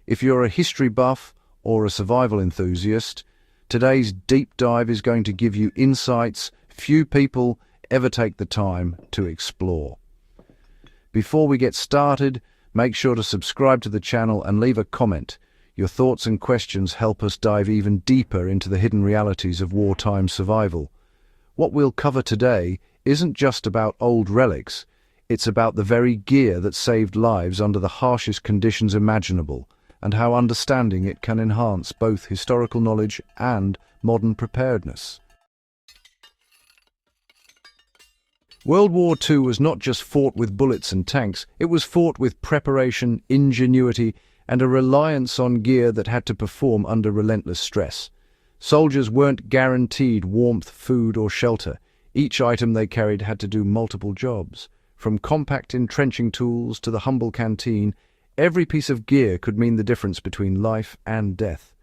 If you're a history buff or a survival enthusiast, today's deep dive is going to give you insights few people ever take the time to explore. Before we get started, make sure to subscribe to the channel and leave a comment. Your thoughts and questions help us dive even deeper into the hidden realities of wartime survival. What we'll cover today isn't just about old relics, it's about the very gear that saved lives under the harshest conditions imaginable, and how understanding it can enhance both historical knowledge and modern preparedness. World War II was not just fought with bullets and tanks, it was fought with preparation, ingenuity, and a reliance on gear that had to perform under relentless stress. Soldiers weren't guaranteed warmth, food, or shelter. Each item they carried had to do multiple jobs. From compact entrenching tools to the humble canteen, every piece of gear could mean the difference between life and death.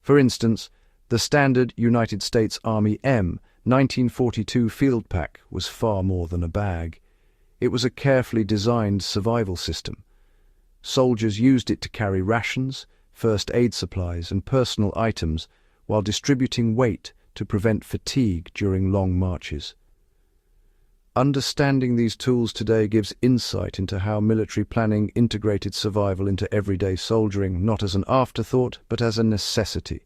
For instance, the standard United States Army M1942 field pack was far more than a bag. It was a carefully designed survival system. Soldiers used it to carry rations, first aid supplies, and personal items while distributing weight to prevent fatigue during long marches. Understanding these tools today gives insight into how military planning integrated survival into everyday soldiering, not as an afterthought, but as a necessity.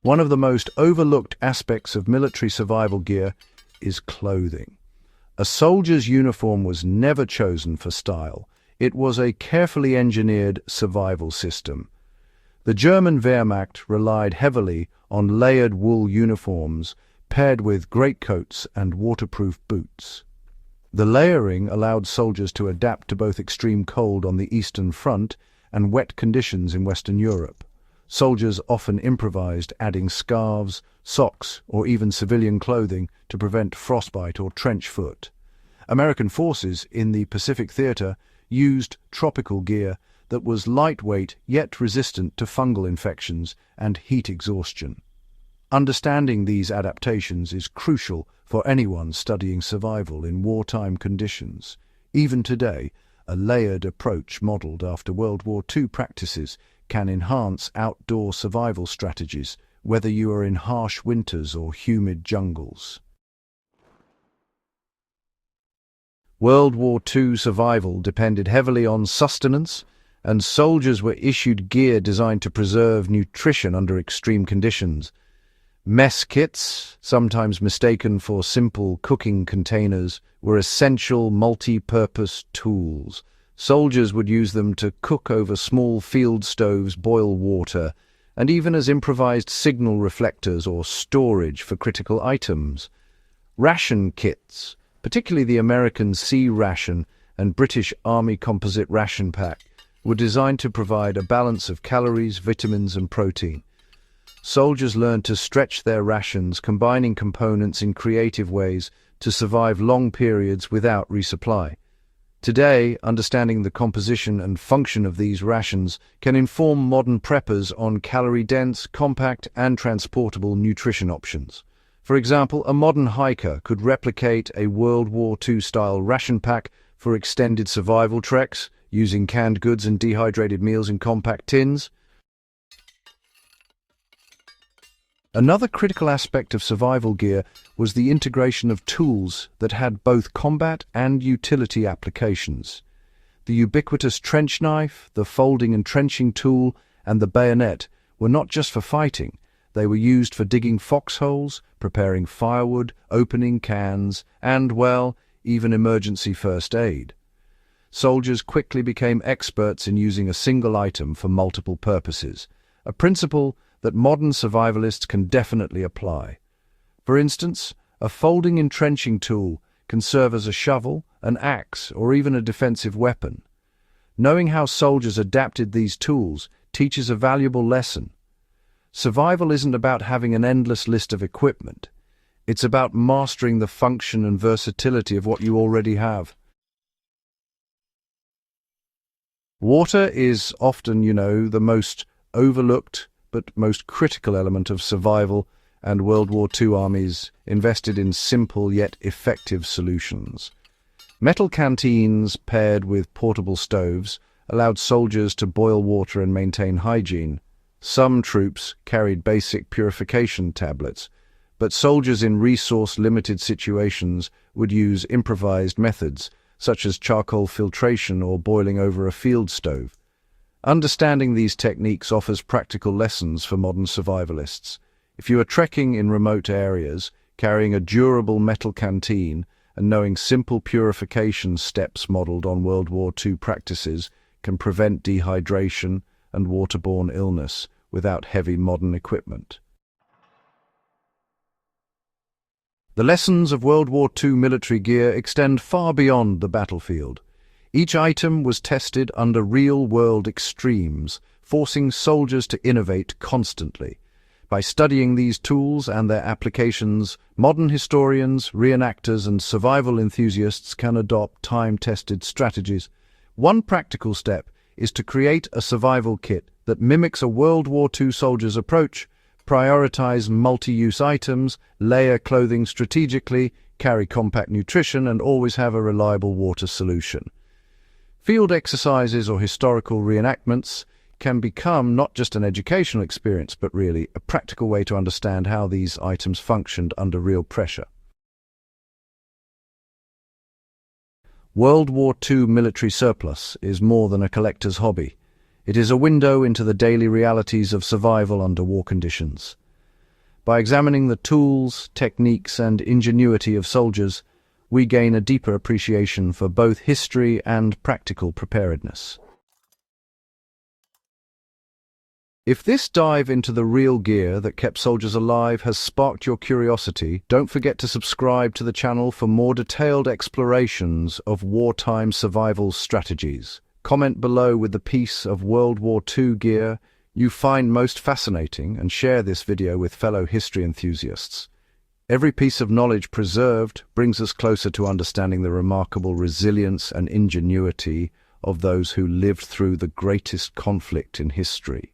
One of the most overlooked aspects of military survival gear is clothing. A soldier's uniform was never chosen for style. It was a carefully engineered survival system. The German Wehrmacht relied heavily on layered wool uniforms paired with greatcoats and waterproof boots. The layering allowed soldiers to adapt to both extreme cold on the Eastern Front and wet conditions in Western Europe. Soldiers often improvised, adding scarves, socks, or even civilian clothing to prevent frostbite or trench foot. American forces in the Pacific Theater used tropical gear that was lightweight yet resistant to fungal infections and heat exhaustion. Understanding these adaptations is crucial for anyone studying survival in wartime conditions. Even today, a layered approach modeled after World War II practices can enhance outdoor survival strategies, whether you are in harsh winters or humid jungles. World War II survival depended heavily on sustenance, and soldiers were issued gear designed to preserve nutrition under extreme conditions. Mess kits, sometimes mistaken for simple cooking containers, were essential multi-purpose tools. Soldiers would use them to cook over small field stoves, boil water, and even as improvised signal reflectors or storage for critical items. Ration kits, particularly the American C ration and British Army composite ration pack, were designed to provide a balance of calories, vitamins, and protein. Soldiers learned to stretch their rations, combining components in creative ways to survive long periods without resupply. Today, understanding the composition and function of these rations can inform modern preppers on calorie-dense, compact, and transportable nutrition options. For example, a modern hiker could replicate a World War II-style ration pack for extended survival treks, using canned goods and dehydrated meals in compact tins. Another critical aspect of survival gear was the integration of tools that had both combat and utility applications. The ubiquitous trench knife, the folding and trenching tool, and the bayonet were not just for fighting. They were used for digging foxholes, preparing firewood, opening cans, and, well, even emergency first aid. Soldiers quickly became experts in using a single item for multiple purposes, a principle that modern survivalists can definitely apply. For instance, a folding entrenching tool can serve as a shovel, an axe, or even a defensive weapon. Knowing how soldiers adapted these tools teaches a valuable lesson. Survival isn't about having an endless list of equipment. It's about mastering the function and versatility of what you already have. Water is often, the most overlooked but most critical element of survival, and World War II armies invested in simple yet effective solutions. Metal canteens paired with portable stoves allowed soldiers to boil water and maintain hygiene. Some troops carried basic purification tablets, but soldiers in resource-limited situations would use improvised methods, such as charcoal filtration or boiling over a field stove. Understanding these techniques offers practical lessons for modern survivalists. If you are trekking in remote areas, carrying a durable metal canteen and knowing simple purification steps modeled on World War II practices can prevent dehydration and waterborne illness without heavy modern equipment. The lessons of World War II military gear extend far beyond the battlefield. Each item was tested under real-world extremes, forcing soldiers to innovate constantly. By studying these tools and their applications, modern historians, reenactors, and survival enthusiasts can adopt time-tested strategies. One practical step is to create a survival kit that mimics a World War II soldier's approach. Prioritize multi-use items, layer clothing strategically, carry compact nutrition, and always have a reliable water solution. Field exercises or historical reenactments can become not just an educational experience, but really a practical way to understand how these items functioned under real pressure. World War II military surplus is more than a collector's hobby. It is a window into the daily realities of survival under war conditions. By examining the tools, techniques, and ingenuity of soldiers, we gain a deeper appreciation for both history and practical preparedness. If this dive into the real gear that kept soldiers alive has sparked your curiosity, don't forget to subscribe to the channel for more detailed explorations of wartime survival strategies. Comment below with the piece of World War II gear you find most fascinating and share this video with fellow history enthusiasts. Every piece of knowledge preserved brings us closer to understanding the remarkable resilience and ingenuity of those who lived through the greatest conflict in history.